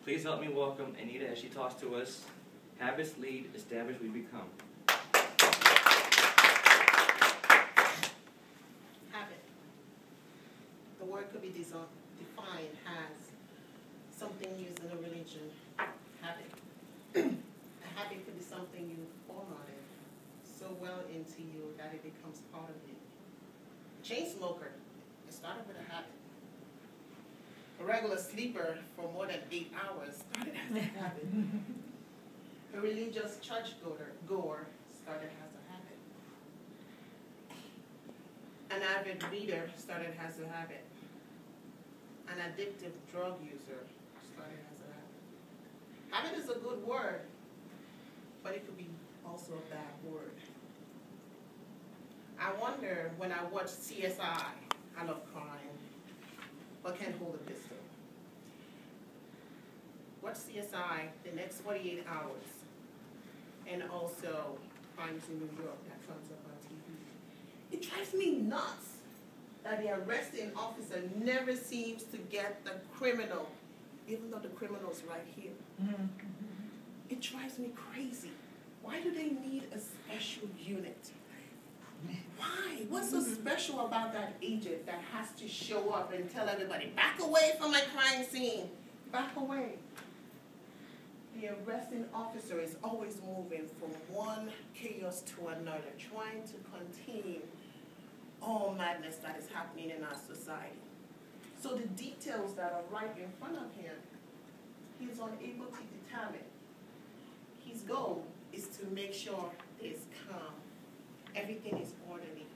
Please help me welcome Enita as she talks to us. Habits lead, establish, we become. Habit. The word could be defined as something used in a religion. Habit. A habit could be something you form on it so well into you that it becomes part of you. A chain smoker, it started with a habit. A regular sleeper for more than 8 hours started as a habit. A religious church-goer started as a habit. An avid reader started as a habit. An addictive drug user started as a habit. Habit is a good word, but it could be also a bad word. I wonder when I watch CSI, I love crime, but can't hold a pistol. Watch CSI the next 48 hours, and also Crimes in New York that comes up on TV. It drives me nuts that the arresting officer never seems to get the criminal, even though the criminal is right here. It drives me crazy. Why do they need a special unit? Why? What's so special about that agent that has to show up and tell everybody, back away from my crime scene, back away? The arresting officer is always moving from one chaos to another, trying to contain all madness that is happening in our society. So the details that are right in front of him, he is unable to determine. His goal is to make sure there's calm. Everything is orderly.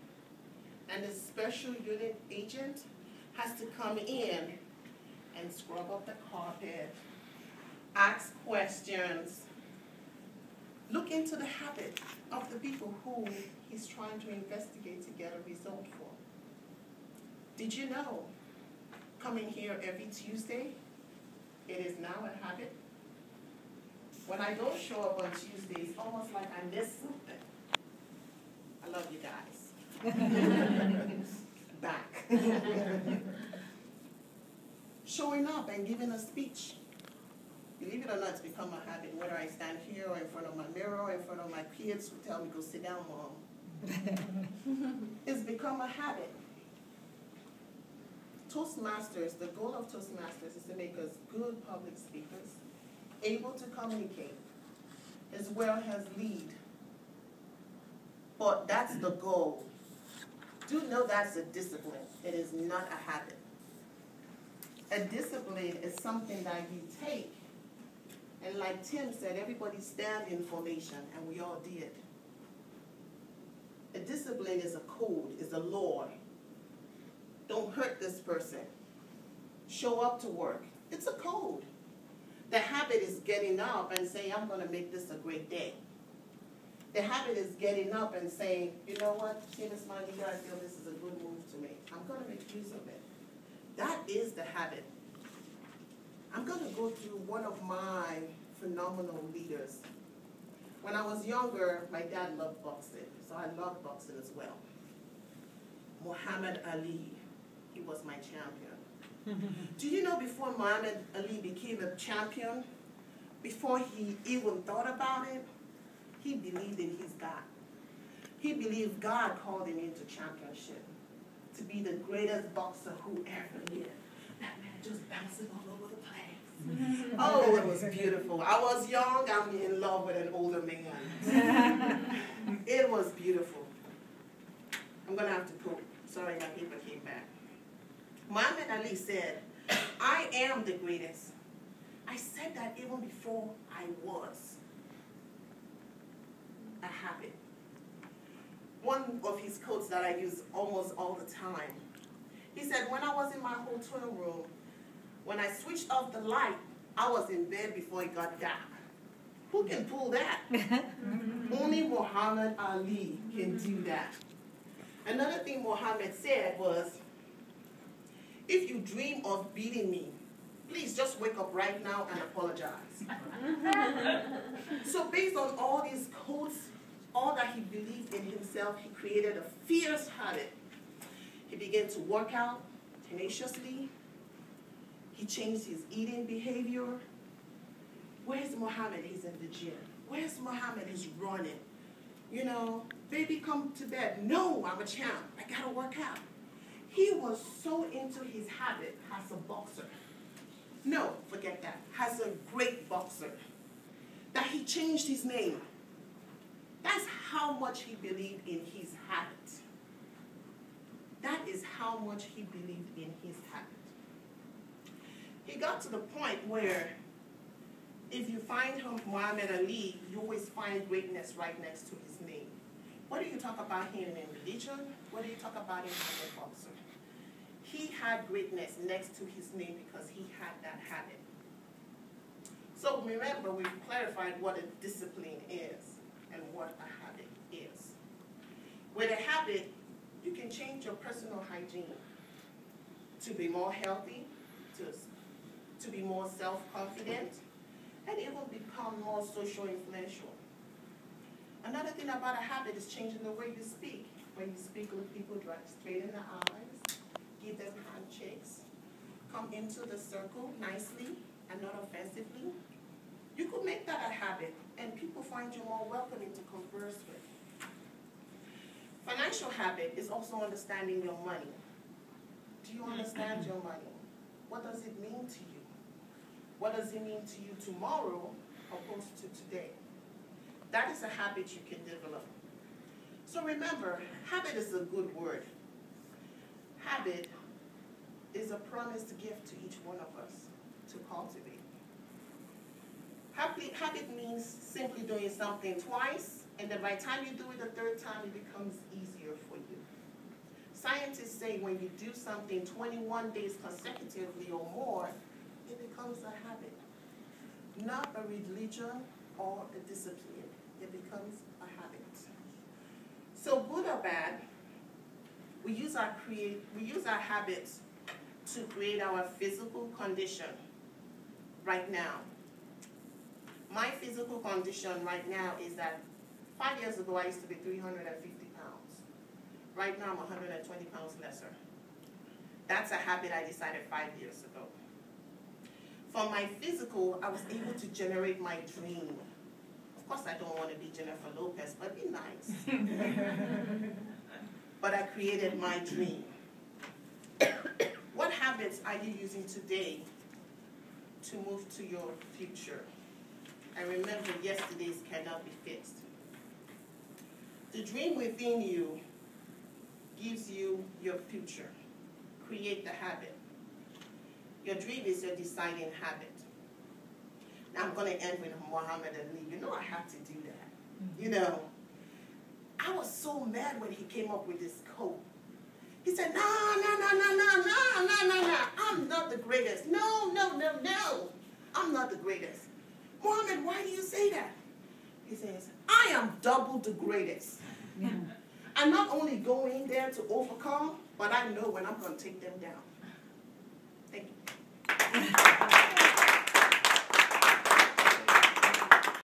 And the special unit agent has to come in and scrub up the carpet, ask questions, look into the habit of the people who he's trying to investigate to get a result for. Did you know, coming here every Tuesday, it is now a habit? When I don't show up on Tuesday, it's almost like I missed something. I love you guys. Back. Showing up and giving a speech. Believe it or not, it's become a habit, whether I stand here or in front of my mirror or in front of my kids who tell me, go sit down, Mom. It's become a habit. Toastmasters, the goal of Toastmasters is to make us good public speakers, able to communicate, as well as lead. But that's the goal. Do know that's a discipline. It is not a habit. A discipline is something that you take, and like Tim said, everybody stand in formation, and we all did. A discipline is a code, is a law. Don't hurt this person. Show up to work. It's a code. The habit is getting up and saying, I'm going to make this a great day. The habit is getting up and saying, you know what, Tim is my leader, I feel this is a good move to make. I'm going to make use of it. That is the habit. I'm going to go through one of my phenomenal leaders. When I was younger, my dad loved boxing, so I loved boxing as well. Muhammad Ali, he was my champion. Do you know before Muhammad Ali became a champion, before he even thought about it, he believed in his God. He believed God called him into championship to be the greatest boxer who ever lived. That man just bouncing all over the place. Oh, it was beautiful. I was young, I'm in love with an older man. It was beautiful. I'm going to have to poop. Sorry, my paper came back. Muhammad Ali said, I am the greatest. I said that even before I was. A habit. One of his quotes that I use almost all the time. He said, when I was in my hotel room, when I switched off the light, I was in bed before it got dark. Who can pull that? Only Muhammad Ali can do that. Another thing Muhammad said was, if you dream of beating me, please just wake up right now and apologize. So based on all these quotes, all that he believed in himself, he created a fierce habit. He began to work out tenaciously. He changed his eating behavior. Where's Muhammad? He's in the gym. Where's Muhammad? He's running. You know, baby, come to bed. No, I'm a champ. I gotta work out. He was so into his habit as a boxer. No, forget that. As a great boxer. That he changed his name. That's how much he believed in his habit. That is how much he believed in his habit. He got to the point where if you find Muhammad Ali, you always find greatness right next to his name. What do you talk about him in religion? What do you talk about him as a boxer? He had greatness next to his name because he had that habit. So remember, we've clarified what a discipline is and what a habit is. With a habit, you can change your personal hygiene to be more healthy, to be more self-confident, and even become more social influential. Another thing about a habit is changing the way you speak. When you speak with people, drive straight in the eyes, give them handshakes, come into the circle nicely and not offensively. You could make that a habit, and people find you more welcoming to converse with. Financial habit is also understanding your money. Do you understand your money? What does it mean to you? What does it mean to you tomorrow opposed to today? That is a habit you can develop. So remember, habit is a good word. Habit is a promised gift to each one of us to cultivate. Habit means simply doing something twice, and then by the time you do it the third time, it becomes easier for you. Scientists say when you do something 21 days consecutively or more, it becomes a habit. Not a religion or a discipline. It becomes a habit. So good or bad, we use our habits to create our physical condition right now. My physical condition right now is that 5 years ago I used to be 350 pounds. Right now I'm 120 pounds lesser. That's a habit I decided 5 years ago. For my physical, I was able to generate my dream. Of course, I don't want to be Jennifer Lopez, but be nice. But I created my dream. What habits are you using today to move to your future? And remember, yesterday's cannot be fixed. The dream within you gives you your future. Create the habit. Your dream is your deciding habit. Now I'm going to end with Muhammad Ali. You know I have to do that. You know, I was so mad when he came up with this quote. He said, no, I'm not the greatest. No, I'm not the greatest. Muhammad, why do you say that? He says, I am double the greatest. I'm not only going there to overcome, but I know when I'm going to take them down. Thank you.